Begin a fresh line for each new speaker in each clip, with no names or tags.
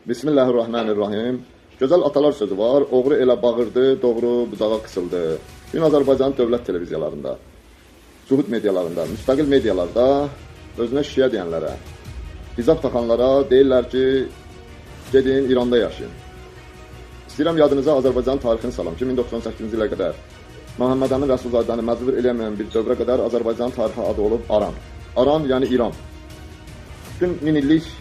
Bismillahirrahmanirrahim. Gözəl atalar sözü var. Oğru elə bağırdı, doğru bucağa qısıldı. Gün Azərbaycanın dövlət televiziyalarında, zuhud medialarında, müstəqil medialarda özünə şiə deyənlərə, hicab taxanlara deyirlər ki, gedin İranda yaşayın. İstəyirəm yadınıza Azərbaycanın tarixini salam ki, 1998-ci ilə qədər Məhəmməd Əmin Rəsulzadəni məcbur eləməyən bir dövrə qədər Azərbaycanın tarixi adı olub Aran. Aran yəni İran. Bütün 1000 illik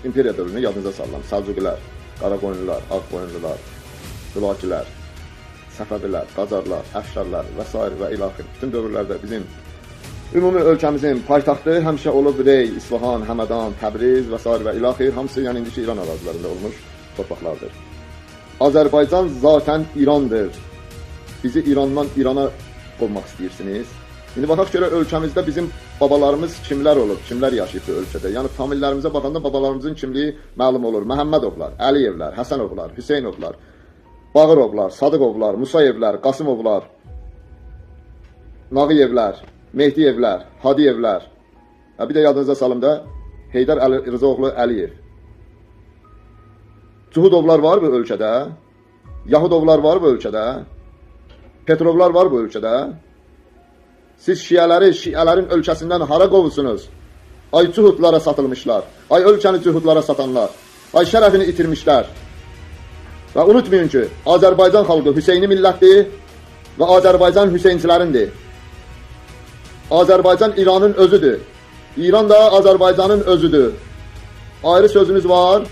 imperiya dövrünü yadınıza salıram. Səlcuqilər, Qaraqoyunlular, Ağqoyunlular, Hülakilər, Səfəvilər, Qacarlar, Əfşarlar və s. və ilaxır. Bütün dövrlərdə bizim ümumi ölkəmizin paytaxtı həmişə olub Rey, İsfahan, Həmədan, Təbriz və s. və ilaxır. Hamısı yəni indiki İran ərazilərində olmuş torpaqlardır. Azərbaycan zaten İrandır. Bizi İrandan İrana qovmaq istəyirsiniz. İndi baxaq görə ölkəmizdə bizim babalarımız kimlər olub, kimlər yaşayıb bu ölkədə. Yəni famililərimizə baxanda babalarımızın kimliyi məlum olur. Məhəmmədovlar, Əliyevlər, Həsənovlar, Hüseynovlar, Bağırovlar, Sadıqovlar, Musayevlər, Qasımovlar, Nağıyevlər, Mehdiyevlər, Hadiyevlər. Bir də yadınıza salım da Heydər Rızaoğlu Əliyev. Cuhudovlar var bu ölkədə. Yahudovlar var bu ölkədə. Petrovlar var bu ölkədə. Siz şiələrin ölkəsindən hara qovursunuz? Ay cuhudlara satılmışlar. Ay ölkəni cuhudlara satanlar. Ay şərəfini itirmişlər. Və unutmayın ki, Azərbaycan xalqı Hüseyni millətdir və Azərbaycan Hüseynçilərindir. Azərbaycan İranın özüdür. İran da Azərbaycanın özüdür. Ayrı sözünüz var.